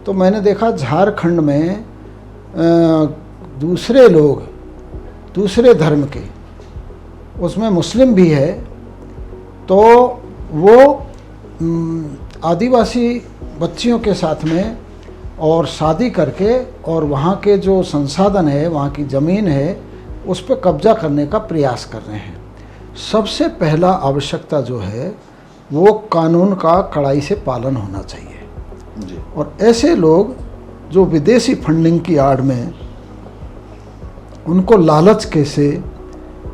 तो मैंने देखा झारखंड में दूसरे लोग, दूसरे धर्म के, उसमें मुस्लिम भी है, तो वो आदिवासी बच्चियों के साथ में और शादी करके और वहाँ के जो संसाधन है, वहाँ की ज़मीन है, उस पर कब्जा करने का प्रयास कर रहे हैं। सबसे पहला आवश्यकता जो है वो कानून का कड़ाई से पालन होना चाहिए जी। और ऐसे लोग जो विदेशी फंडिंग की आड़ में उनको लालच कैसे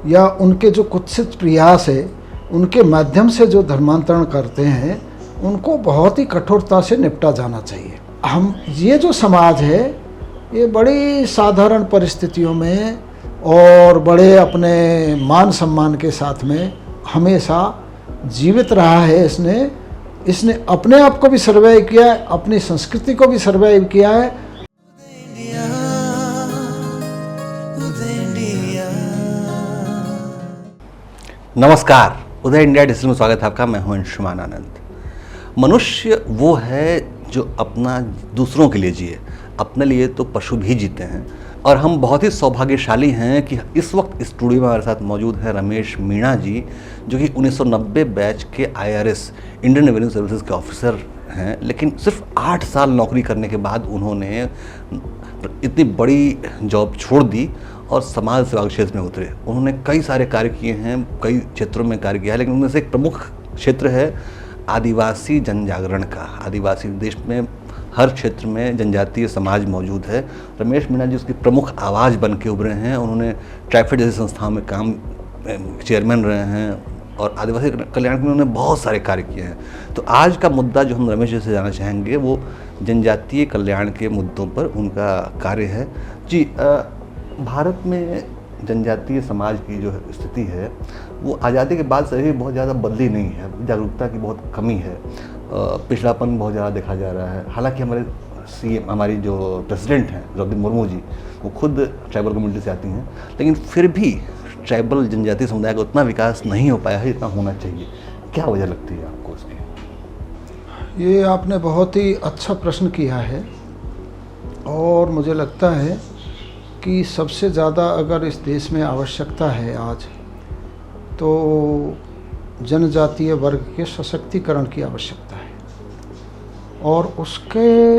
या उनके जो कुत्सित प्रयास है उनके माध्यम से जो धर्मांतरण करते हैं, उनको बहुत ही कठोरता से निपटा जाना चाहिए। हम ये जो समाज है ये बड़ी साधारण परिस्थितियों में और बड़े अपने मान सम्मान के साथ में हमेशा जीवित रहा है। इसने अपने आप को भी सर्वाइव किया है, अपनी संस्कृति को भी सर्वाइव किया है। नमस्कार, उदय इंडिया डिजिटल में स्वागत है आपका। मैं हूं अंशुमान आनंद। मनुष्य वो है जो अपना दूसरों के लिए जिए, अपने लिए तो पशु भी जीते हैं। और हम बहुत ही सौभाग्यशाली हैं कि इस वक्त इस स्टूडियो में हमारे साथ मौजूद है रमेश मीणा जी, जो कि 1990 बैच के IRS इंडियन रेवेन्यू सर्विसेज के ऑफिसर हैं। लेकिन सिर्फ 8 साल नौकरी करने के बाद उन्होंने इतनी बड़ी जॉब छोड़ दी और समाज सेवा के क्षेत्र में उतरे। उन्होंने कई सारे कार्य किए हैं, कई क्षेत्रों में कार्य किया है, लेकिन उनमें से एक प्रमुख क्षेत्र है आदिवासी जनजागरण का। आदिवासी देश में हर क्षेत्र में जनजातीय समाज मौजूद है। रमेश मीणा जी उसकी प्रमुख आवाज़ बन के उभरे हैं। उन्होंने ट्राइफेड जैसी संस्थाओं में काम चेयरमैन रहे हैं और आदिवासी कल्याण में उन्होंने बहुत सारे कार्य किए हैं। तो आज का मुद्दा जो हम रमेश जी से जानना चाहेंगे वो जनजातीय कल्याण के मुद्दों पर उनका कार्य है। जी, भारत में जनजातीय समाज की जो स्थिति है वो आज़ादी के बाद से भी बहुत ज़्यादा बदली नहीं है। जागरूकता की बहुत कमी है, पिछड़ापन बहुत ज़्यादा देखा जा रहा है। हालांकि हमारे CM, हमारी जो प्रेसिडेंट हैं द्रौपदी मुर्मू जी, वो खुद ट्राइबल कम्युनिटी से आती हैं, लेकिन फिर भी ट्राइबल जनजातीय समुदाय का उतना विकास नहीं हो पाया है जितना होना चाहिए। क्या वजह लगती है आपको उसकी? ये आपने बहुत ही अच्छा प्रश्न किया है और मुझे लगता है कि सबसे ज़्यादा अगर इस देश में आवश्यकता है आज, तो जनजातीय वर्ग के सशक्तिकरण की आवश्यकता है। और उसके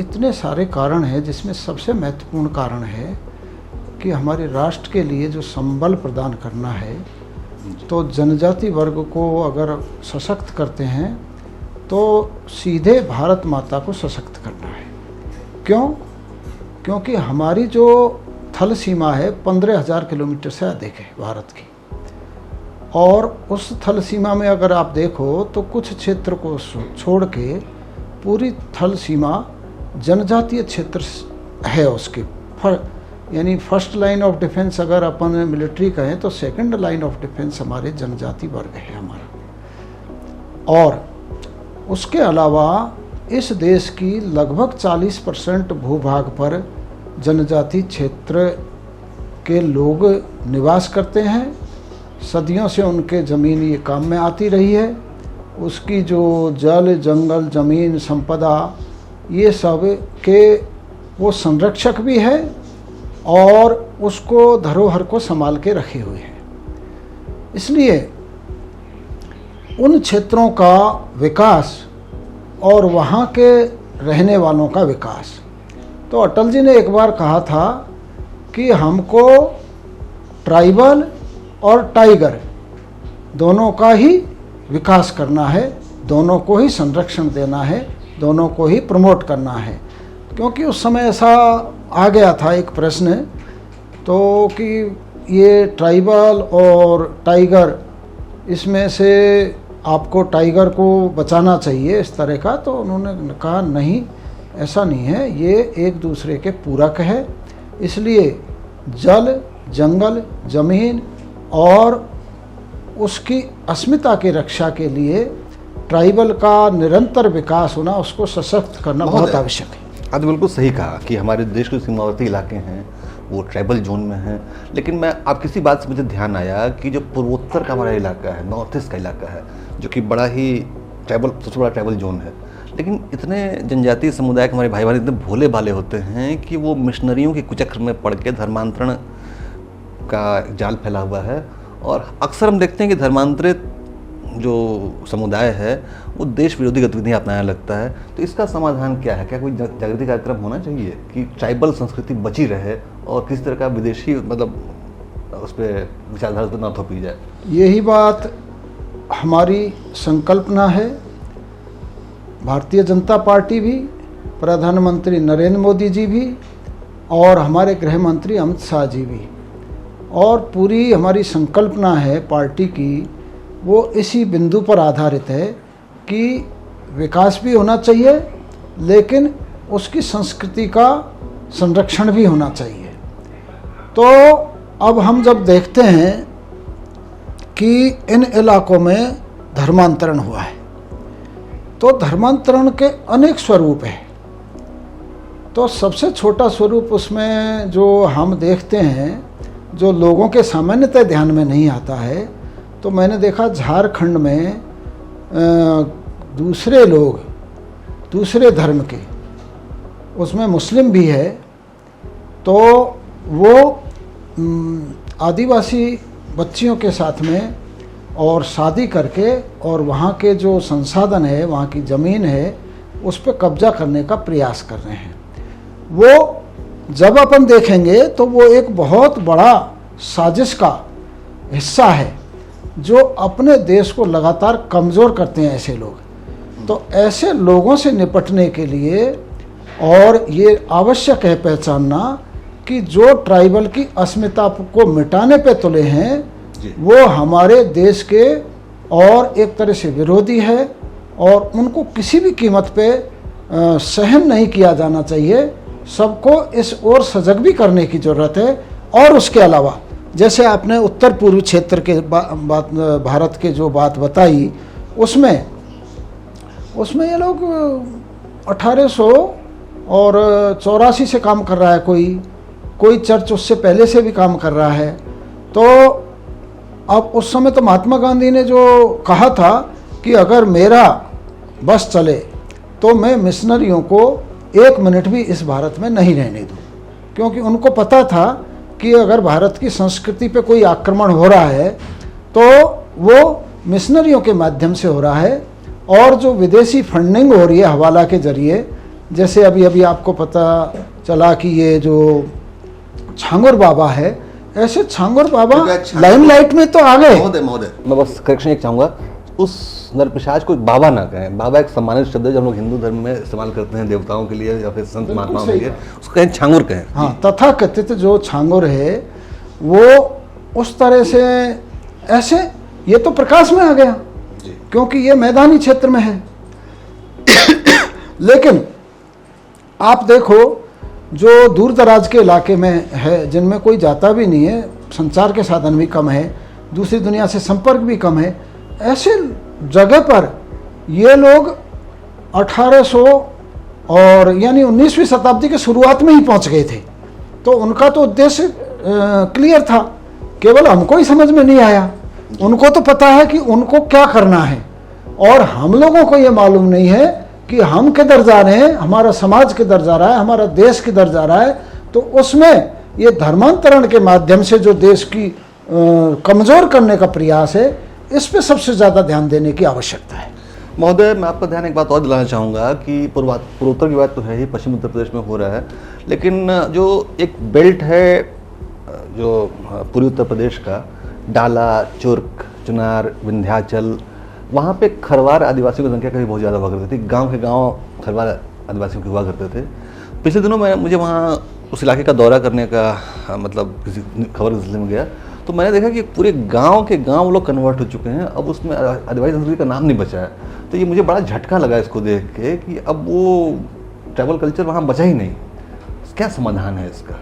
इतने सारे कारण हैं, जिसमें सबसे महत्वपूर्ण कारण है कि हमारे राष्ट्र के लिए जो संबल प्रदान करना है, तो जनजाति वर्ग को अगर सशक्त करते हैं तो सीधे भारत माता को सशक्त करना है। क्यों? क्योंकि हमारी जो थल सीमा है 15,000 किलोमीटर से अधिक है भारत की, और उस थल सीमा में अगर आप देखो तो कुछ क्षेत्र को छोड़ के पूरी थल सीमा जनजातीय क्षेत्र है उसके। यानी फर्स्ट लाइन ऑफ डिफेंस अगर अपन मिलिट्री कहें तो सेकंड लाइन ऑफ डिफेंस हमारे जनजाति वर्ग है हमारा। और उसके अलावा इस देश की लगभग 40% भूभाग पर जनजाति क्षेत्र के लोग निवास करते हैं। सदियों से उनके ज़मीन ये काम में आती रही है। उसकी जो जल, जंगल, ज़मीन, संपदा, ये सब के वो संरक्षक भी है और उसको धरोहर को संभाल के रखे हुए हैं। इसलिए उन क्षेत्रों का विकास और वहाँ के रहने वालों का विकास, तो अटल जी ने एक बार कहा था कि हमको ट्राइबल और टाइगर दोनों का ही विकास करना है, दोनों को ही संरक्षण देना है, दोनों को ही प्रमोट करना है। क्योंकि उस समय ऐसा आ गया था एक प्रश्न, तो कि ये ट्राइबल और टाइगर, इसमें से आपको टाइगर को बचाना चाहिए, इस तरह का। तो उन्होंने कहा नहीं, ऐसा नहीं है, ये एक दूसरे के पूरक है। इसलिए जल, जंगल, ज़मीन और उसकी अस्मिता की रक्षा के लिए ट्राइबल का निरंतर विकास होना, उसको सशक्त करना बहुत आवश्यक है। आपने बिल्कुल सही कहा कि हमारे देश के सीमावर्ती इलाके हैं वो ट्राइबल जोन में हैं। लेकिन मैं आप किसी बात से मुझे ध्यान आया कि जो पूर्वोत्तर का हमारा इलाका है, नॉर्थ ईस्ट का इलाका है, जो कि बड़ा ही ट्राइबल, सबसे बड़ा ट्राइबल जोन है, लेकिन इतने जनजातीय समुदाय के हमारे भाई बहन इतने भोले भाले होते हैं कि वो मिशनरियों के कुचक्र में पड़ के धर्मांतरण का जाल फैला हुआ है। और अक्सर हम देखते हैं कि धर्मांतरित जो समुदाय है वो देश विरोधी गतिविधियाँ अपनाने लगता है। तो इसका समाधान क्या है? क्या कोई जागृति कार्यक्रम होना चाहिए कि ट्राइबल संस्कृति बची रहे और किसी तरह का विदेशी मतलब उस पर विचारधारा पर ना थोपी जाए? यही बात हमारी संकल्पना है। भारतीय जनता पार्टी भी, प्रधानमंत्री नरेंद्र मोदी जी भी और हमारे गृह मंत्री अमित शाह जी भी, और पूरी हमारी संकल्पना है पार्टी की, वो इसी बिंदु पर आधारित है कि विकास भी होना चाहिए लेकिन उसकी संस्कृति का संरक्षण भी होना चाहिए। तो अब हम जब देखते हैं कि इन इलाकों में धर्मांतरण हुआ है तो धर्मांतरण के अनेक स्वरूप हैं। तो सबसे छोटा स्वरूप उसमें जो हम देखते हैं, जो लोगों के सामान्यतः ध्यान में नहीं आता है, तो मैंने देखा झारखंड में दूसरे लोग, दूसरे धर्म के, उसमें मुस्लिम भी है, तो वो आदिवासी बच्चियों के साथ में और शादी करके और वहाँ के जो संसाधन है, वहाँ की ज़मीन है, उस पर कब्जा करने का प्रयास कर रहे हैं। वो जब अपन देखेंगे तो वो एक बहुत बड़ा साजिश का हिस्सा है जो अपने देश को लगातार कमज़ोर करते हैं ऐसे लोग। तो ऐसे लोगों से निपटने के लिए, और ये आवश्यक है पहचानना कि जो ट्राइबल की अस्मिता को मिटाने पे तुले हैं वो हमारे देश के और एक तरह से विरोधी है और उनको किसी भी कीमत पे सहन नहीं किया जाना चाहिए। सबको इस ओर सजग भी करने की ज़रूरत है। और उसके अलावा जैसे आपने उत्तर पूर्वी क्षेत्र के बात भारत के जो बात बताई, उसमें ये लोग 1884 से काम कर रहा है, कोई चर्च उससे पहले से भी काम कर रहा है। तो अब उस समय तो महात्मा गांधी ने जो कहा था कि अगर मेरा बस चले तो मैं मिशनरियों को 1 मिनट भी इस भारत में नहीं रहने दूँ, क्योंकि उनको पता था कि अगर भारत की संस्कृति पे कोई आक्रमण हो रहा है तो वो मिशनरियों के माध्यम से हो रहा है। और जो विदेशी फंडिंग हो रही है हवाला के जरिए, जैसे अभी आपको पता चला कि ये जो छांगुर बाबा है, ऐसे छांगुर बाबा लाइमलाइट में तो आ गए। महोदय मैं बस करेक्शन एक चाहूँगा, उस नरपिशाच को बाबा ना कहें। बाबा एक सम्मानित शब्द है जो हम लोग हिंदू धर्म में इस्तेमाल करते हैं देवताओं के लिए या फिर संत महात्माओं के लिए, उसको कहें छांगुर कहें। हाँ, तथाकथित जो छांगुर है वो उस तरह से ऐसे, ये तो प्रकाश में आ गया क्योंकि ये मैदानी क्षेत्र में है। लेकिन आप देखो जो दूर दराज के इलाके में है, जिनमें कोई जाता भी नहीं है, संचार के साधन भी कम है, दूसरी दुनिया से संपर्क भी कम है, ऐसे जगह पर ये लोग 1800 और यानी 19वीं शताब्दी के शुरुआत में ही पहुंच गए थे। तो उनका तो उद्देश्य क्लियर था, केवल हमको ही समझ में नहीं आया। उनको तो पता है कि उनको क्या करना है, और हम लोगों को ये मालूम नहीं है कि हम किधर जा रहे हैं, हमारा समाज किधर जा रहा है, हमारा देश किधर जा रहा है। तो उसमें ये धर्मांतरण के माध्यम से जो देश की कमज़ोर करने का प्रयास है, इस पे सबसे ज़्यादा ध्यान देने की आवश्यकता है। महोदय मैं आपका ध्यान एक बात और दिलाना चाहूँगा कि पूर्वोत्तर की बात तो है ही, पश्चिम उत्तर प्रदेश में हो रहा है, लेकिन जो एक बेल्ट है जो पूर्वी उत्तर प्रदेश का, डाला, चुर्क, चुनार, विंध्याचल, वहाँ पे खरवार आदिवासियों की संख्या कभी बहुत ज़्यादा हुआ करती थी। गांव के गांव खरवार आदिवासियों के हुआ करते थे। पिछले दिनों मुझे वहाँ उस इलाके का दौरा करने का मतलब किसी खबर के सिलसिले में गया, तो मैंने देखा कि पूरे गांव के गांव लोग कन्वर्ट हो चुके हैं। अब उसमें आदिवासी संस्कृति का नाम नहीं बचा है। तो ये मुझे बड़ा झटका लगा इसको देख के कि अब वो ट्राइबल कल्चर वहाँ बचा ही नहीं। क्या समाधान है इसका?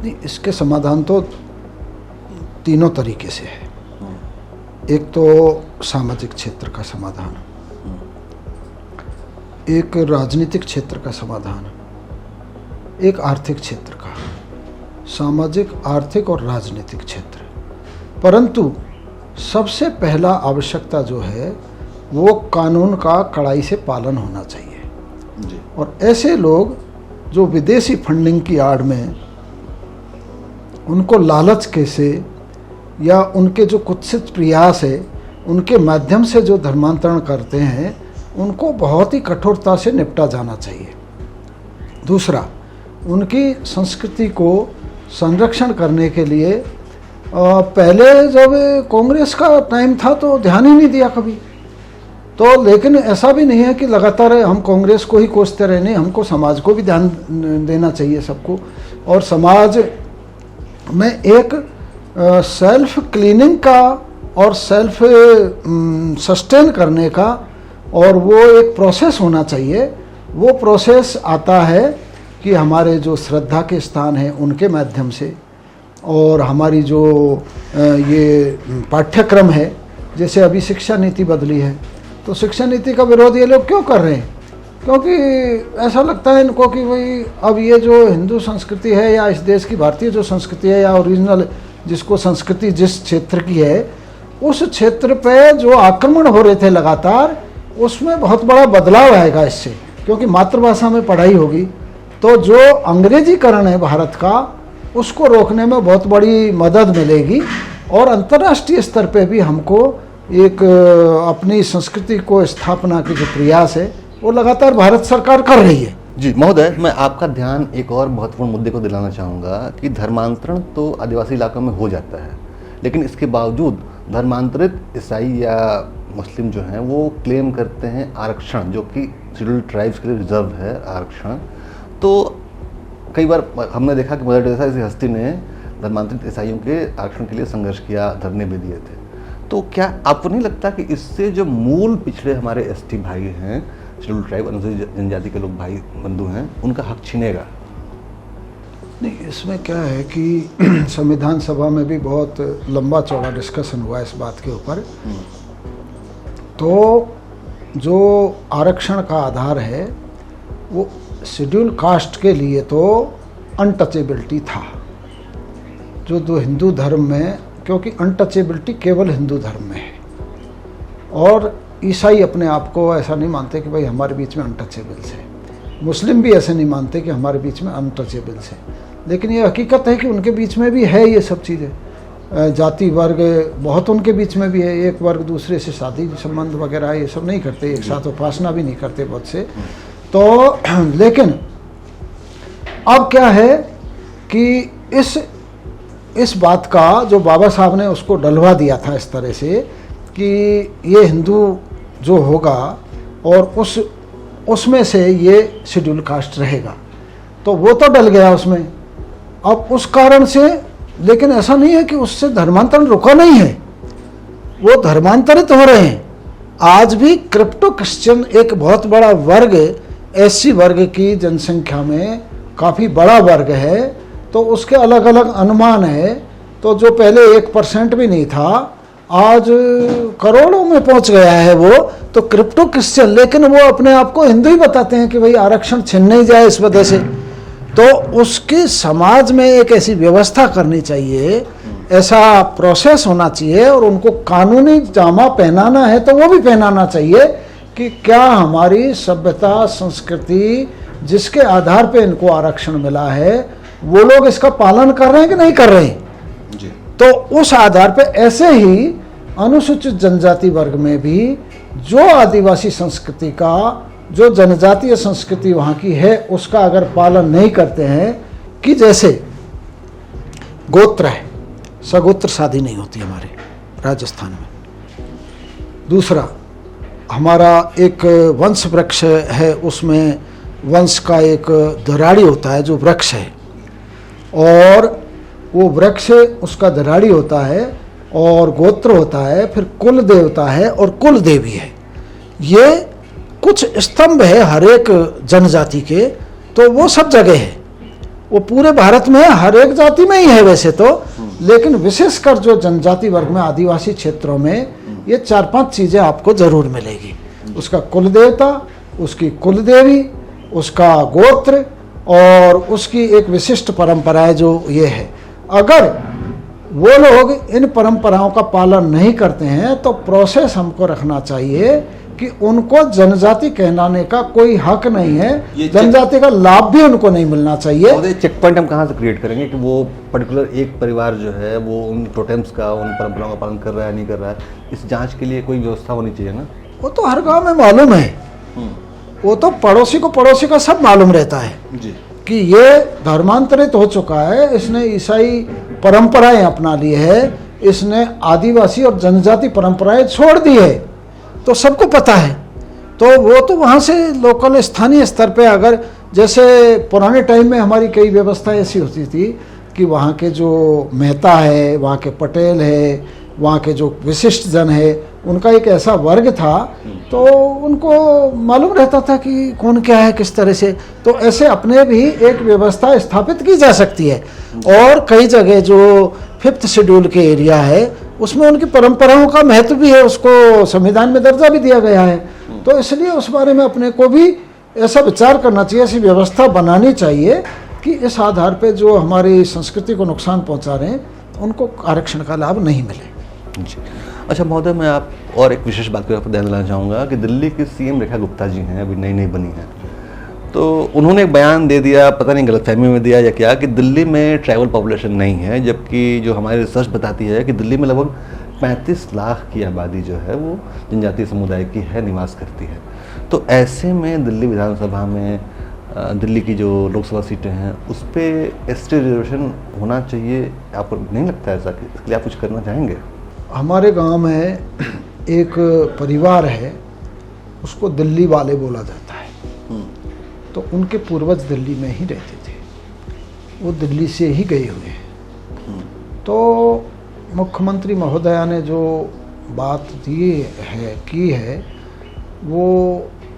नहीं, इसके समाधान तो तीनों तरीके से है। एक तो सामाजिक क्षेत्र का समाधान, एक राजनीतिक क्षेत्र का समाधान, एक आर्थिक क्षेत्र का। सामाजिक, आर्थिक और राजनीतिक क्षेत्र। परंतु सबसे पहला आवश्यकता जो है वो कानून का कड़ाई से पालन होना चाहिए। जी। और ऐसे लोग जो विदेशी फंडिंग की आड़ में उनको लालच के से या उनके जो कुत्सित प्रयास है उनके माध्यम से जो धर्मांतरण करते हैं उनको बहुत ही कठोरता से निपटा जाना चाहिए। दूसरा, उनकी संस्कृति को संरक्षण करने के लिए पहले जब कांग्रेस का टाइम था तो ध्यान ही नहीं दिया कभी, तो लेकिन ऐसा भी नहीं है कि लगातार हम कांग्रेस को ही कोसते रहे, नहीं, हमको समाज को भी ध्यान देना चाहिए सबको। और समाज में एक सेल्फ क्लीनिंग का और सेल्फ सस्टेन करने का और वो एक प्रोसेस होना चाहिए। वो प्रोसेस आता है कि हमारे जो श्रद्धा के स्थान हैं उनके माध्यम से, और हमारी जो ये पाठ्यक्रम है, जैसे अभी शिक्षा नीति बदली है, तो शिक्षा नीति का विरोध ये लोग क्यों कर रहे हैं? क्योंकि ऐसा लगता है इनको कि भाई अब ये जो हिंदू संस्कृति है या इस देश की भारतीय जो संस्कृति है या ओरिजिनल जिसको संस्कृति जिस क्षेत्र की है उस क्षेत्र पे जो आक्रमण हो रहे थे लगातार, उसमें बहुत बड़ा बदलाव आएगा इससे, क्योंकि मातृभाषा में पढ़ाई होगी तो जो अंग्रेजीकरण है भारत का उसको रोकने में बहुत बड़ी मदद मिलेगी। और अंतर्राष्ट्रीय स्तर पे भी हमको एक अपनी संस्कृति को स्थापना की जो प्रयास है वो लगातार भारत सरकार कर रही है। जी महोदय, मैं आपका ध्यान एक और महत्वपूर्ण मुद्दे को दिलाना चाहूँगा कि धर्मांतरण तो आदिवासी इलाकों में हो जाता है, लेकिन इसके बावजूद धर्मांतरित ईसाई या मुस्लिम जो हैं वो क्लेम करते हैं आरक्षण, जो कि शेड्यूल्ड ट्राइब्स के लिए रिजर्व है आरक्षण। तो कई बार हमने देखा कि मदर टेरेसा जैसी हस्ती ने धर्मांतरित ईसाइयों के आरक्षण के लिए संघर्ष किया, धरने भी दिए थे। तो क्या आपको नहीं लगता कि इससे जो मूल पिछड़े हमारे एसटी भाई हैं, शेड्यूल्ड ट्राइब अनुसूचित जनजाति के लोग भाई बंधु हैं, उनका हक छीनेगा? नहीं, इसमें क्या है कि संविधान सभा में भी बहुत लंबा चौड़ा डिस्कशन हुआ इस बात के ऊपर। तो जो आरक्षण का आधार है वो शेड्यूल कास्ट के लिए तो अनटचेबिलिटी था, जो दो हिंदू धर्म में, क्योंकि अनटचेबिलिटी केवल हिंदू धर्म में है और ईसाई अपने आप को ऐसा नहीं मानते कि भाई हमारे बीच में अनटचेबल्स है, मुस्लिम भी ऐसे नहीं मानते कि हमारे बीच में अनटचेबल्स है, लेकिन ये हकीकत है कि उनके बीच में भी है ये सब चीज़ें। जाति वर्ग बहुत उनके बीच में भी है, एक वर्ग दूसरे से शादी संबंध वगैरह ये सब नहीं करते, एक साथ उपासना भी नहीं करते बहुत से। तो लेकिन अब क्या है कि इस बात का जो बाबा साहब ने उसको डलवा दिया था इस तरह से कि ये हिंदू जो होगा और उसमें से ये शेड्यूल कास्ट रहेगा, तो वो तो डल गया उसमें। अब उस कारण से, लेकिन ऐसा नहीं है कि उससे धर्मांतरण रुका नहीं है, वो धर्मांतरित हो रहे हैं। आज भी क्रिप्टो क्रिश्चियन एक बहुत बड़ा वर्ग, एससी वर्ग की जनसंख्या में काफ़ी बड़ा वर्ग है, तो उसके अलग अलग अनुमान है। तो जो पहले 1% भी नहीं था आज करोड़ों में पहुंच गया है वो, तो क्रिप्टो क्रिश्चियन, लेकिन वो अपने आप को हिंदू ही बताते हैं कि भाई आरक्षण छिन नहीं जाए इस वजह से। तो उसकी समाज में एक ऐसी व्यवस्था करनी चाहिए, ऐसा प्रोसेस होना चाहिए और उनको कानूनी जामा पहनाना है तो वो भी पहनाना चाहिए कि क्या हमारी सभ्यता संस्कृति जिसके आधार पे इनको आरक्षण मिला है वो लोग इसका पालन कर रहे हैं कि नहीं कर रहे हैं जी। तो उस आधार पे ऐसे ही अनुसूचित जनजाति वर्ग में भी जो आदिवासी संस्कृति का, जो जनजातीय संस्कृति वहाँ की है उसका अगर पालन नहीं करते हैं, कि जैसे गोत्र है, सगोत्र शादी नहीं होती हमारे राजस्थान में। दूसरा, हमारा एक वंश वृक्ष है, उसमें वंश का एक धराड़ी होता है जो वृक्ष है, और वो वृक्ष उसका धराड़ी होता है और गोत्र होता है, फिर कुल देवता है और कुल देवी है। ये कुछ स्तंभ है हर एक जनजाति के, तो वो सब जगह है, वो पूरे भारत में हर एक जाति में ही है वैसे तो, लेकिन विशेषकर जो जनजाति वर्ग में आदिवासी क्षेत्रों में ये 4-5 चीज़ें आपको जरूर मिलेगी। उसका कुल देवता, उसकी कुल देवी, उसका गोत्र और उसकी एक विशिष्ट परंपराएं जो ये है। अगर वो लोग इन परंपराओं का पालन नहीं करते हैं तो प्रोसेस हमको रखना चाहिए कि उनको जनजाति कहलाने का कोई हक नहीं ये है, जनजाति का लाभ भी उनको नहीं मिलना चाहिए। और ये चेक पॉइंट हम कहाँ से क्रिएट करेंगे कि वो पर्टिकुलर एक परिवार जो है वो उन टोटेम्स का, उन परंपराओं का पालन कर रहा है नहीं कर रहा है, इस जांच के लिए कोई व्यवस्था होनी चाहिए ना। वो तो हर गांव में मालूम है, वो तो पड़ोसी को पड़ोसी का सब मालूम रहता है जी कि ये धर्मांतरित हो चुका है, इसने ईसाई परंपराएं अपना ली है, इसने आदिवासी और जनजाति परंपराएं छोड़ दी है, तो सबको पता है। तो वो तो वहाँ से लोकल स्थानीय स्तर पे, अगर जैसे पुराने टाइम में हमारी कई व्यवस्था ऐसी होती थी कि वहाँ के जो मेहता है, वहाँ के पटेल है, वहाँ के जो विशिष्ट जन है, उनका एक ऐसा वर्ग था, तो उनको मालूम रहता था कि कौन क्या है किस तरह से। तो ऐसे अपने भी एक व्यवस्था स्थापित की जा सकती है। और कई जगह जो 5th शेड्यूल के एरिया है उसमें उनकी परंपराओं का महत्व भी है, उसको संविधान में दर्जा भी दिया गया है। तो इसलिए उस बारे में अपने को भी ऐसा विचार करना चाहिए, ऐसी व्यवस्था बनानी चाहिए कि इस आधार पे जो हमारी संस्कृति को नुकसान पहुंचा रहे हैं उनको आरक्षण का लाभ नहीं मिले। जी। अच्छा महोदय, मैं आप और एक विशेष बात पर आपको ध्यान दिलाना चाहूँगा कि दिल्ली की सीएम रेखा गुप्ता जी हैं, अभी नई नई बनी हैं, तो उन्होंने एक बयान दे दिया, पता नहीं गलतफहमी में दिया या क्या, कि दिल्ली में ट्राइबल पॉपुलेशन नहीं है, जबकि जो हमारी रिसर्च बताती है कि दिल्ली में लगभग 35 लाख की आबादी जो है वो जनजातीय समुदाय की है, निवास करती है। तो ऐसे में दिल्ली विधानसभा में दिल्ली की जो लोकसभा सीटें हैं उस पर एसटी रिजर्वेशन होना चाहिए, आपको नहीं लगता ऐसा? कि इसके लिए आप कुछ करना चाहेंगे? हमारे गांव में एक परिवार है, उसको दिल्ली वाले बोला जाता है। तो उनके पूर्वज दिल्ली में ही रहते थे, वो दिल्ली से ही गए हुए हैं। तो मुख्यमंत्री महोदया ने जो बात की है वो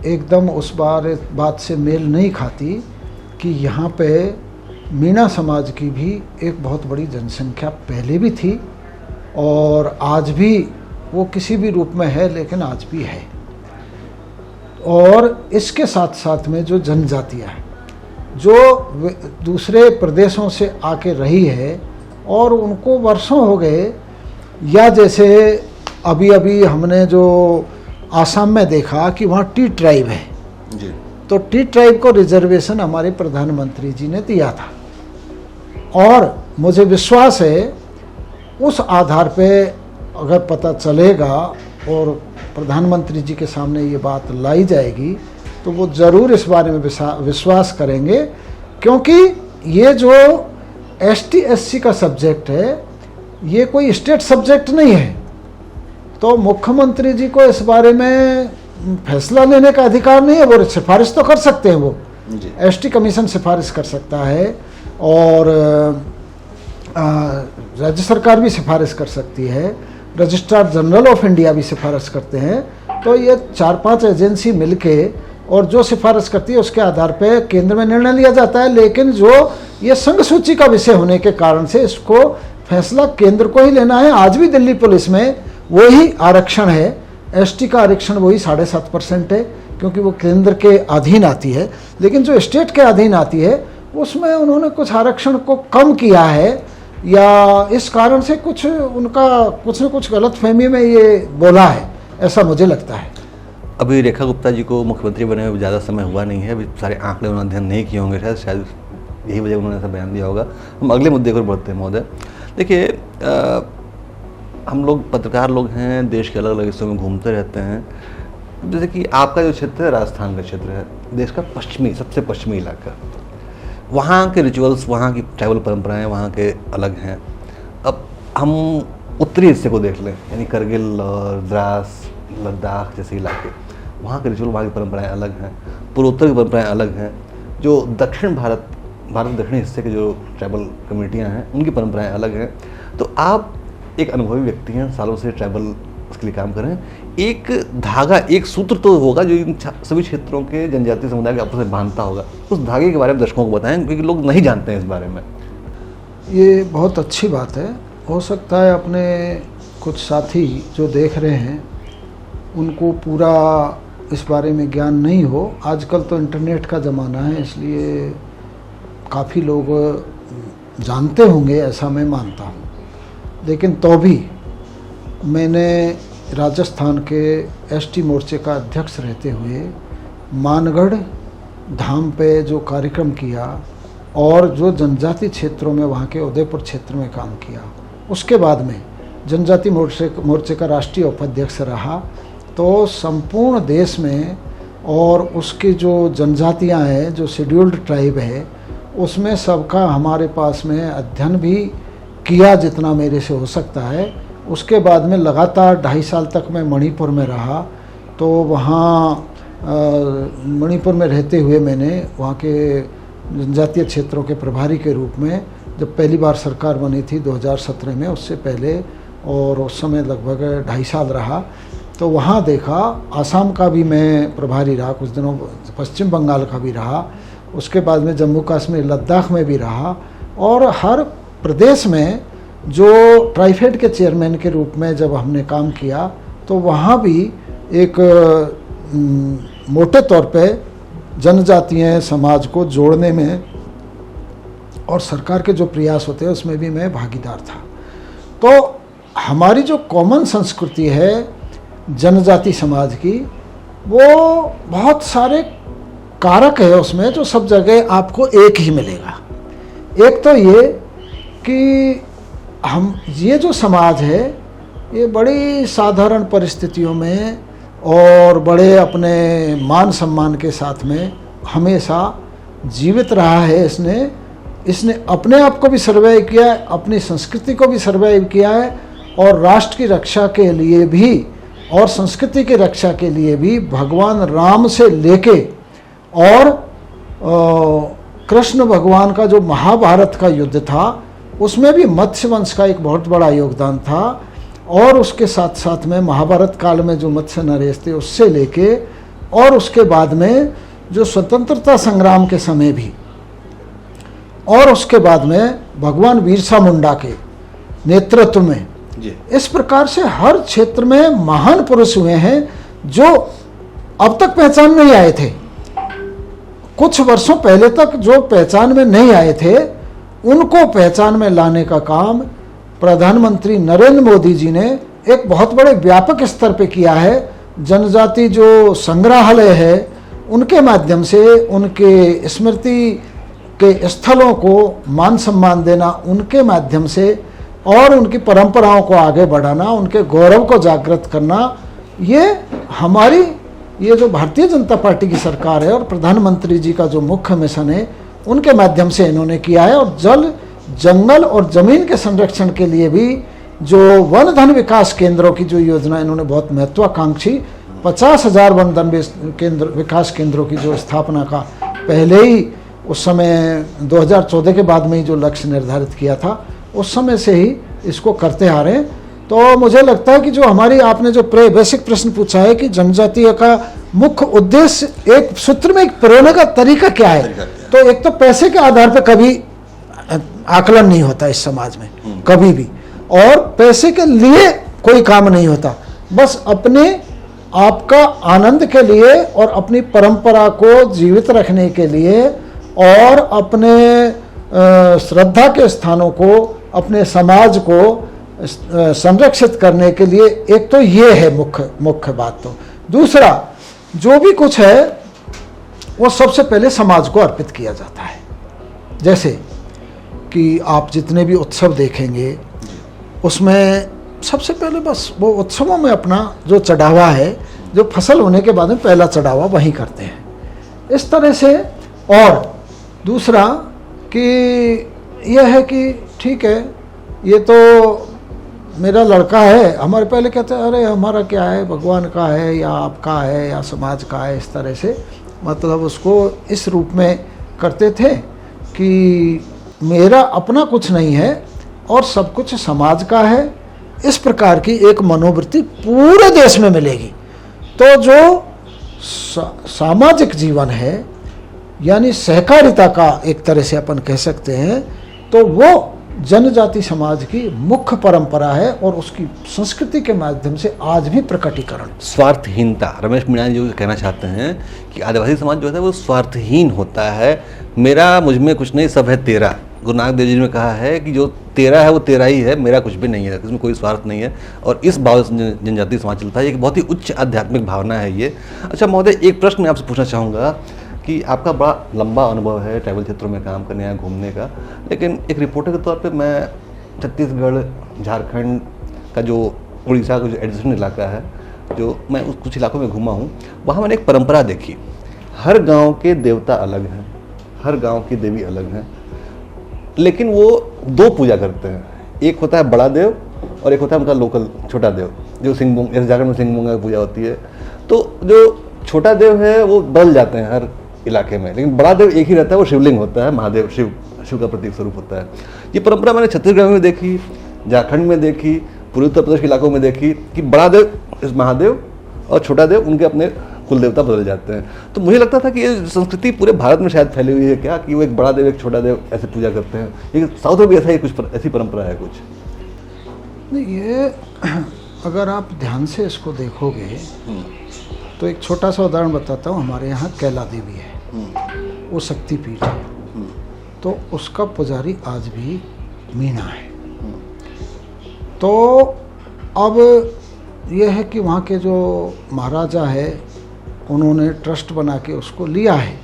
एकदम उस बात से मेल नहीं खाती कि यहाँ पे मीणा समाज की भी एक बहुत बड़ी जनसंख्या पहले भी थी और आज भी वो किसी भी रूप में है, लेकिन आज भी है। और इसके साथ साथ में जो जनजातियाँ हैं जो दूसरे प्रदेशों से आके रही है और उनको वर्षों हो गए, या जैसे अभी अभी हमने जो आसाम में देखा कि वहाँ टी ट्राइब है जी। तो टी ट्राइब को रिजर्वेशन हमारे प्रधानमंत्री जी ने दिया था, और मुझे विश्वास है उस आधार पे अगर पता चलेगा और प्रधानमंत्री जी के सामने ये बात लाई जाएगी तो वो ज़रूर इस बारे में विश्वास करेंगे, क्योंकि ये जो ST SC का सब्जेक्ट है ये कोई स्टेट सब्जेक्ट नहीं है। तो मुख्यमंत्री जी को इस बारे में फैसला लेने का अधिकार नहीं है, वो सिफारिश तो कर सकते हैं, वो ST कमीशन सिफारिश कर सकता है और राज्य सरकार भी सिफारिश कर सकती है, रजिस्ट्रार जनरल ऑफ इंडिया भी सिफारिश करते हैं। तो ये 4-5 एजेंसी मिलके और जो सिफारिश करती है उसके आधार पे केंद्र में निर्णय लिया जाता है। लेकिन जो ये संघ सूची का विषय होने के कारण से इसको फैसला केंद्र को ही लेना है। आज भी दिल्ली पुलिस में वही आरक्षण है, ST का आरक्षण वही 7.5% है, क्योंकि वो केंद्र के अधीन आती है। लेकिन जो स्टेट के अधीन आती है उसमें उन्होंने कुछ आरक्षण को कम किया है, या इस कारण से कुछ उनका कुछ न कुछ गलतफहमी में ये बोला है, ऐसा मुझे लगता है। अभी रेखा गुप्ता जी को मुख्यमंत्री बने हुए ज़्यादा समय हुआ नहीं है, अभी सारे आंकड़े उन्होंने अध्ययन नहीं किए होंगे, शायद यही वजह उन्होंने ऐसा बयान दिया होगा। हम अगले मुद्दे पर बढ़ते हैं महोदय। देखिए, हम लोग पत्रकार लोग हैं, देश के अलग अलग हिस्सों में घूमते रहते हैं। जैसे कि आपका जो क्षेत्र है राजस्थान का क्षेत्र है, देश का सबसे पश्चिमी इलाका, वहाँ के रिचुअल्स, वहाँ की ट्राइबल परंपराएं वहाँ के अलग हैं। अब हम उत्तरी हिस्से को देख लें, यानी करगिल और द्रास, लद्दाख जैसे इलाके, वहाँ के रिचुअल, वहाँ की परंपराएं अलग हैं, पूर्वोत्तर की परंपराएं अलग हैं। जो दक्षिण भारत दक्षिणी हिस्से के जो ट्राइबल कम्युनिटियाँ हैं उनकी परंपराएं अलग हैं। तो आप एक अनुभवी व्यक्ति हैं, सालों से ट्राइबल उसके लिए काम कर रहे हैं, एक धागा, एक सूत्र तो होगा जो इन सभी क्षेत्रों के जनजातीय समुदाय के आपस में बांधता होगा। उस धागे के बारे में दर्शकों को बताएं, क्योंकि लोग नहीं जानते हैं इस बारे में। ये बहुत अच्छी बात है। हो सकता है अपने कुछ साथी जो देख रहे हैं उनको पूरा इस बारे में ज्ञान नहीं हो। आजकल तो इंटरनेट का ज़माना है, इसलिए काफ़ी लोग जानते होंगे, ऐसा मैं मानता हूँ। लेकिन तो भी मैंने राजस्थान के एसटी मोर्चे का अध्यक्ष रहते हुए मानगढ़ धाम पे जो कार्यक्रम किया और जो जनजाति क्षेत्रों में वहाँ के उदयपुर क्षेत्र में काम किया, उसके बाद में जनजाति मोर्चे का राष्ट्रीय उपाध्यक्ष रहा, तो संपूर्ण देश में और उसकी जो जनजातियाँ हैं, जो शेड्यूल्ड ट्राइब है, उसमें सबका हमारे पास में अध्ययन भी किया जितना मेरे से हो सकता है। उसके बाद में लगातार 2.5 साल तक मैं मणिपुर में रहा, तो वहाँ मणिपुर में रहते हुए मैंने वहाँ के जनजातीय क्षेत्रों के प्रभारी के रूप में, जब पहली बार सरकार बनी थी 2017 में, उससे पहले और उस समय लगभग 2.5 साल रहा, तो वहाँ देखा। आसाम का भी मैं प्रभारी रहा कुछ दिनों, पश्चिम बंगाल का भी रहा, उसके बाद में जम्मू कश्मीर लद्दाख में भी रहा, और हर प्रदेश में जो ट्राइफेड के चेयरमैन के रूप में जब हमने काम किया, तो वहाँ भी एक मोटे तौर पे जनजातीय समाज को जोड़ने में और सरकार के जो प्रयास होते हैं उसमें भी मैं भागीदार था। तो हमारी जो कॉमन संस्कृति है जनजाति समाज की, वो बहुत सारे कारक है उसमें जो सब जगह आपको एक ही मिलेगा। एक तो ये कि हम ये जो समाज है ये बड़ी साधारण परिस्थितियों में और बड़े अपने मान सम्मान के साथ में हमेशा जीवित रहा है। इसने अपने आप को भी सर्वाइव किया है, अपनी संस्कृति को भी सर्वाइव किया है, और राष्ट्र की रक्षा के लिए भी और संस्कृति की रक्षा के लिए भी भगवान राम से लेके और कृष्ण भगवान का जो महाभारत का युद्ध था उसमें भी मत्स्य वंश का एक बहुत बड़ा योगदान था, और उसके साथ साथ में महाभारत काल में जो मत्स्य नरेश थे उससे लेके और उसके बाद में जो स्वतंत्रता संग्राम के समय भी, और उसके बाद में भगवान बिरसा मुंडा के नेतृत्व में जी। इस प्रकार से हर क्षेत्र में महान पुरुष हुए हैं जो अब तक पहचान में नहीं आए थे। कुछ वर्षों पहले तक जो पहचान में नहीं आए थे उनको पहचान में लाने का काम प्रधानमंत्री नरेंद्र मोदी जी ने एक बहुत बड़े व्यापक स्तर पे किया है। जनजाति जो संग्रहालय है उनके माध्यम से उनके स्मृति के स्थलों को मान सम्मान देना, उनके माध्यम से और उनकी परंपराओं को आगे बढ़ाना, उनके गौरव को जागृत करना, ये हमारी ये जो भारतीय जनता पार्टी की सरकार है और प्रधानमंत्री जी का जो मुख्य मिशन है उनके माध्यम से इन्होंने किया है। और जल, जंगल और जमीन के संरक्षण के लिए भी जो वन धन विकास केंद्रों की जो योजना इन्होंने बहुत महत्वाकांक्षी 50,000 वन धन विकास केंद्रों की जो स्थापना का पहले ही उस समय 2014 के बाद में ही जो लक्ष्य निर्धारित किया था उस समय से ही इसको करते आ रहे हैं। तो मुझे लगता है कि जो हमारी आपने जो बेसिक प्रश्न पूछा है कि जनजातीय का मुख्य उद्देश्य एक सूत्र में एक प्रेरणा का तरीका क्या है, तो एक तो पैसे के आधार पर कभी आकलन नहीं होता इस समाज में कभी भी, और पैसे के लिए कोई काम नहीं होता, बस अपने आपका आनंद के लिए और अपनी परंपरा को जीवित रखने के लिए और अपने श्रद्धा के स्थानों को, अपने समाज को संरक्षित करने के लिए एक तो ये है मुख्य बात। तो दूसरा जो भी कुछ है वो सबसे पहले समाज को अर्पित किया जाता है। जैसे कि आप जितने भी उत्सव देखेंगे उसमें सबसे पहले बस वो उत्सवों में अपना जो चढ़ावा है, जो फसल होने के बाद में पहला चढ़ावा वहीं करते हैं इस तरह से। और दूसरा कि यह है कि ठीक है ये तो मेरा लड़का है, हमारे पहले कहते हैं अरे हमारा क्या है, भगवान का है या आपका है या समाज का है, इस तरह से मतलब उसको इस रूप में करते थे कि मेरा अपना कुछ नहीं है और सब कुछ समाज का है। इस प्रकार की एक मनोवृत्ति पूरे देश में मिलेगी। तो जो सामाजिक जीवन है यानी सहकारिता का एक तरह से अपन कह सकते हैं, तो वो जनजाति समाज की मुख्य परंपरा है और उसकी संस्कृति के माध्यम से आज भी प्रकटीकरण। स्वार्थहीनता, रमेश मीणा जी कहना चाहते हैं कि आदिवासी समाज जो है वो स्वार्थहीन होता है, मेरा मुझ में कुछ नहीं सब है तेरा, गुरु नानक देव जी ने कहा है कि जो तेरा है वो तेरा ही है, मेरा कुछ भी नहीं है, इसमें कोई स्वार्थ नहीं है। और इस भाव से जनजातीय समाज चलता है, एक बहुत ही उच्च आध्यात्मिक भावना है ये। अच्छा महोदय, एक प्रश्न मैं आपसे पूछना चाहूँगा कि आपका बड़ा लंबा अनुभव है ट्रैवल क्षेत्रों में काम करने या घूमने का, लेकिन एक रिपोर्टर के तौर पे मैं छत्तीसगढ़, झारखंड का जो उड़ीसा का जो एडजेसेंट इलाका है, जो मैं उस कुछ इलाकों में घूमा हूँ, वहाँ मैंने एक परंपरा देखी। हर गांव के देवता अलग हैं, हर गांव की देवी अलग हैं, लेकिन वो दो पूजा करते हैं। एक होता है बड़ा देव और एक होता है उनका लोकल छोटा देव, जो सिंहभूम, जैसे झारखंड में सिंहभूम की पूजा होती है। तो जो छोटा देव है वो बदल जाते हैं हर इलाके में, लेकिन बड़ा देव एक ही रहता है, वो शिवलिंग होता है, महादेव, शिव का प्रतीक स्वरूप होता है। ये परंपरा मैंने छत्तीसगढ़ में देखी, झारखंड में देखी, पूर्वी उत्तर प्रदेश के इलाकों में देखी कि बड़ा देव इस महादेव और छोटा देव उनके अपने कुल देवता बदल जाते हैं। तो मुझे लगता था कि ये संस्कृति पूरे भारत में शायद फैली हुई है क्या, कि वो एक बड़ा देव एक छोटा देव ऐसे पूजा करते हैं। ये साउथ में भी ऐसा ही कुछ ऐसी परंपरा है कुछ? नहीं, ये अगर आप ध्यान से इसको देखोगे तो एक छोटा सा उदाहरण बताता हूँ। हमारे यहाँ कैला देवी है, वो शक्तिपीठ है, तो उसका पुजारी आज भी मीणा है। तो अब यह है कि वहाँ के जो महाराजा है उन्होंने ट्रस्ट बना के उसको लिया है,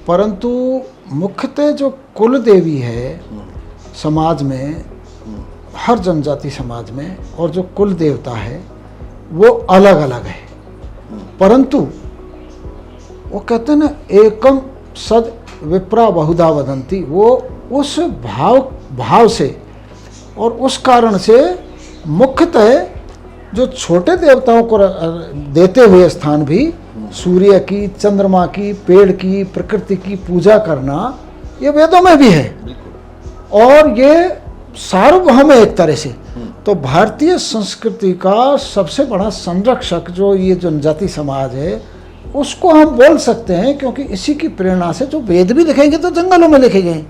परंतु मुख्यतः जो कुल देवी है समाज में, हर जनजाति समाज में, और जो कुल देवता है वो अलग अलग है। परंतु वो कहते हैं ना, एकम सद विप्रा बहुधा वदंती, वो उस भाव से और उस कारण से मुख्यतः जो छोटे देवताओं को देते हुए स्थान भी, सूर्य की, चंद्रमा की, पेड़ की, प्रकृति की पूजा करना, ये वेदों में भी है और ये सार्वभौम है एक तरह से। तो भारतीय संस्कृति का सबसे बड़ा संरक्षक जो ये जनजाति समाज है, उसको हम बोल सकते हैं, क्योंकि इसी की प्रेरणा से जो वेद भी लिखेंगे तो जंगलों में लिखे गए।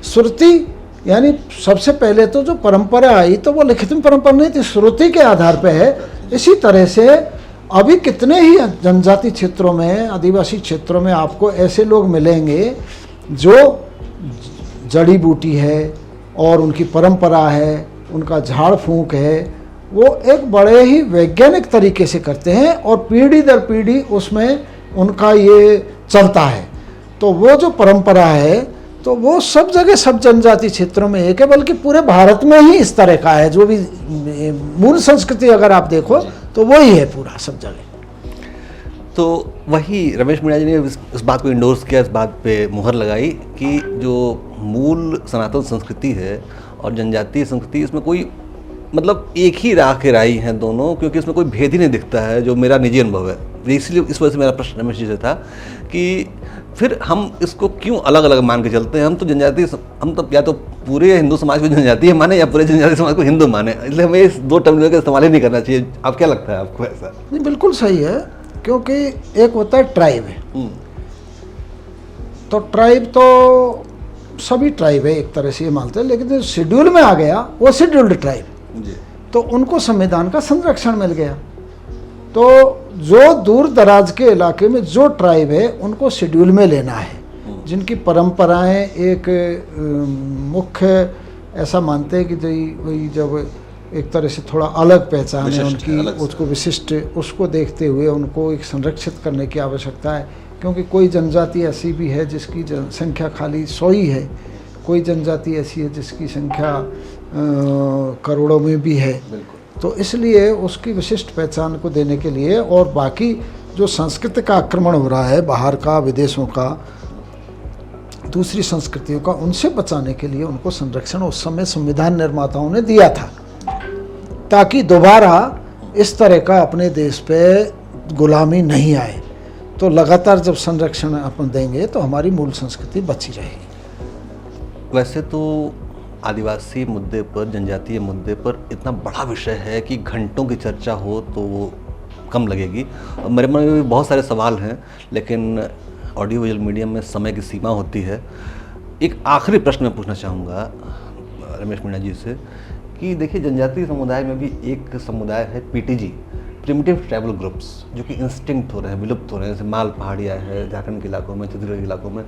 श्रुति यानी सबसे पहले तो जो परंपरा आई तो वो लिखित में परंपरा नहीं थी, श्रुति के आधार पे है। इसी तरह से अभी कितने ही जनजाति क्षेत्रों में, आदिवासी क्षेत्रों में आपको ऐसे लोग मिलेंगे जो जड़ी बूटी है और उनकी परंपरा है, उनका झाड़ फूंक है, वो एक बड़े ही वैज्ञानिक तरीके से करते हैं और पीढ़ी दर पीढ़ी उसमें उनका ये चलता है। तो वो जो परंपरा है तो वो सब जगह, सब जनजाति क्षेत्रों में एक है, बल्कि पूरे भारत में ही इस तरह का है। जो भी मूल संस्कृति अगर आप देखो तो वही है पूरा सब जगह। तो वही रमेश मीणा जी ने इस बात को इंडोर्स किया, इस बात पे मुहर लगाई कि जो मूल सनातन संस्कृति है और जनजातीय संस्कृति, इसमें कोई मतलब एक ही राह के राही हैं दोनों, क्योंकि इसमें कोई भेद ही नहीं दिखता है, जो मेरा निजी अनुभव है। इसलिए इस वजह से मेरा प्रश्न रमेश जी से था कि फिर हम इसको क्यों अलग अलग मान के चलते हैं। हम तो जनजातीय, हम तो या तो पूरे हिंदू समाज को जनजातीय माने या पूरे जनजातीय समाज को हिंदू माने, इसलिए हमें इस दो टर्म का इस्तेमाल ही नहीं करना चाहिए। आप क्या लगता है आपको ऐसा? नहीं, बिल्कुल सही है, क्योंकि एक होता है ट्राइब है, तो ट्राइब तो सभी ट्राइब है एक तरह से ये मानते हैं, लेकिन जो शेड्यूल में आ गया वो शेड्यूल्ड ट्राइब, तो उनको संविधान का संरक्षण मिल गया। तो जो दूर दराज के इलाके में जो ट्राइब है उनको शेड्यूल में लेना है, जिनकी परंपराएं एक मुख्य ऐसा मानते हैं कि वही जब एक तरह से थोड़ा अलग पहचान है उनकी, उसको विशिष्ट, उसको देखते हुए उनको एक संरक्षित करने की आवश्यकता है। क्योंकि कोई जनजाति ऐसी भी है जिसकी संख्या खाली 100 ही है, कोई जनजाति ऐसी है जिसकी संख्या करोड़ों में भी है। तो इसलिए उसकी विशिष्ट पहचान को देने के लिए और बाकी जो संस्कृति का आक्रमण हो रहा है बाहर का, विदेशों का, दूसरी संस्कृतियों का, उनसे बचाने के लिए उनको संरक्षण उस समय संविधान निर्माताओं ने दिया था, ताकि दोबारा इस तरह का अपने देश पे गुलामी नहीं आए। तो लगातार जब संरक्षण अपन देंगे तो हमारी मूल संस्कृति बची रहेगी। वैसे तो आदिवासी मुद्दे पर, जनजातीय मुद्दे पर इतना बड़ा विषय है कि घंटों की चर्चा हो तो वो कम लगेगी। और मेरे मन में भी बहुत सारे सवाल हैं, लेकिन ऑडियो विजुअल मीडियम में समय की सीमा होती है। एक आखिरी प्रश्न मैं पूछना चाहूँगा रमेश मीणा जी से कि देखिए, जनजातीय समुदाय में भी एक समुदाय है पीटीजी, प्रिमिटिव ट्राइबल ग्रुप्स, जो कि इंस्टिंक्ट हो रहे हैं, विलुप्त हो रहे हैं। जैसे माल पहाड़िया है झारखंड के इलाकों में, छत्तीसगढ़ के इलाकों में।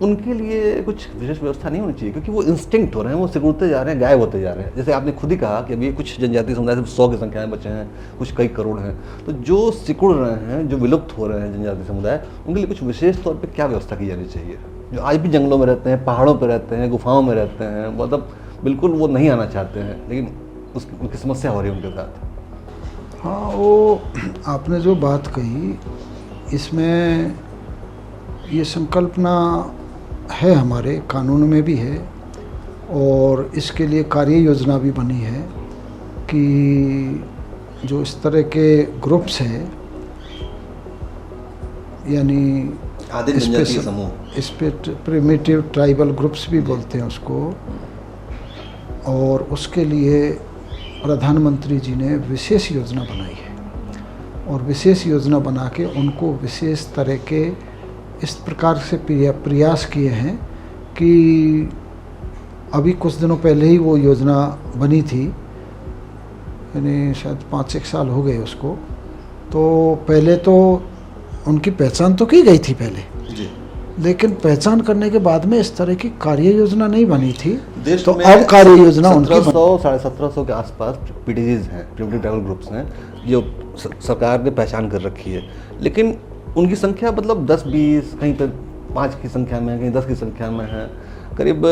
उनके लिए कुछ विशेष व्यवस्था नहीं होनी चाहिए, क्योंकि वो इंस्टिंक्ट हो रहे हैं, वो सिकुड़ते जा रहे हैं, गायब होते जा रहे हैं। जैसे आपने खुद ही कहा कि अभी कुछ जनजातीय समुदाय से 100 की संख्या में बचे हैं, कुछ कई करोड़ हैं। तो जो सिकुड़ रहे हैं, जो विलुप्त हो रहे हैं जनजातीय समुदाय, उनके लिए कुछ विशेष तौर पर क्या व्यवस्था की जानी चाहिए? जो आज भी जंगलों में रहते हैं, पहाड़ों पर रहते हैं, गुफाओं में रहते हैं, मतलब बिल्कुल वो नहीं आना चाहते हैं, लेकिन उनकी समस्या हो रही है उनके साथ। हाँ, वो आपने जो बात कही, इसमें ये संकल्पना है, हमारे कानून में भी है और इसके लिए कार्य योजना भी बनी है कि जो इस तरह के ग्रुप्स हैं, यानी आदिम जनजातीय समूह, प्रिमिटिव ट्राइबल ग्रुप्स भी बोलते हैं उसको, और उसके लिए प्रधानमंत्री जी ने विशेष योजना बनाई है और विशेष योजना बना के उनको विशेष तरह के इस प्रकार से प्रयास किए हैं कि अभी कुछ दिनों पहले ही वो योजना बनी थी, यानी शायद 5-1 साल हो गए उसको। तो पहले तो उनकी पहचान तो की गई थी पहले जी, लेकिन पहचान करने के बाद में इस तरह की कार्य योजना नहीं बनी थी। देश तो में अब कार्य योजना उनकी 1700 के आसपास पीटीजीज हैं, प्रिमिटिव ट्राइबल ग्रुप्स हैं, जो सरकार ने पहचान कर रखी है, लेकिन उनकी संख्या मतलब 10-20, कहीं पर 5 की संख्या में, कहीं 10 की संख्या में है। करीब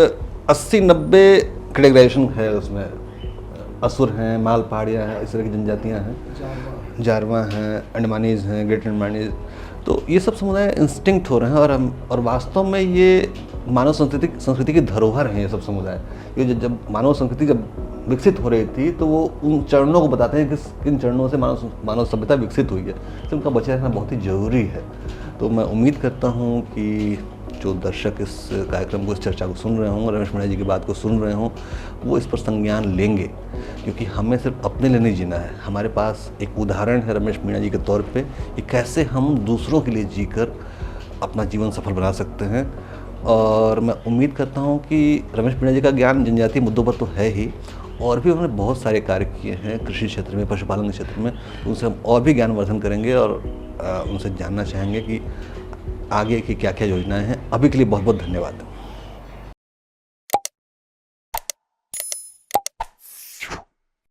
80-90 कैटेगराइजेशन है उसमें। असुर हैं, माल पहाड़ियाँ हैं, इस तरह की जनजातियाँ हैं, जारवा हैं, अंडमानीज हैं, ग्रेट अंडमानीज। तो ये सब समुदाय इंस्टिंक्ट हो रहे हैं और वास्तव में ये मानव संस्कृति की धरोहर हैं ये सब समुदाय। ये जब मानव संस्कृति जब विकसित हो रही थी तो वो उन चरणों को बताते हैं कि किन चरणों से मानव सभ्यता विकसित हुई है, तो उनका बचा रहना बहुत ही ज़रूरी है। तो मैं उम्मीद करता हूँ कि जो दर्शक इस कार्यक्रम को, इस चर्चा को सुन रहे हों, रमेश मीणा जी की बात को सुन रहे हों, वो इस पर संज्ञान लेंगे, क्योंकि हमें सिर्फ अपने लिए नहीं जीना है। हमारे पास एक उदाहरण है रमेश मीणा जी के तौर पे कि कैसे हम दूसरों के लिए जीकर अपना जीवन सफल बना सकते हैं। और मैं उम्मीद करता हूँ कि रमेश मीणा जी का ज्ञान जनजातीय मुद्दों पर तो है ही, और भी उन्होंने बहुत सारे कार्य किए हैं कृषि क्षेत्र में, पशुपालन के क्षेत्र में। तो उनसे हम और भी ज्ञानवर्धन करेंगे और उनसे जानना चाहेंगे कि आगे की क्या क्या योजनाएं हैं। अभी के लिए बहुत बहुत धन्यवाद।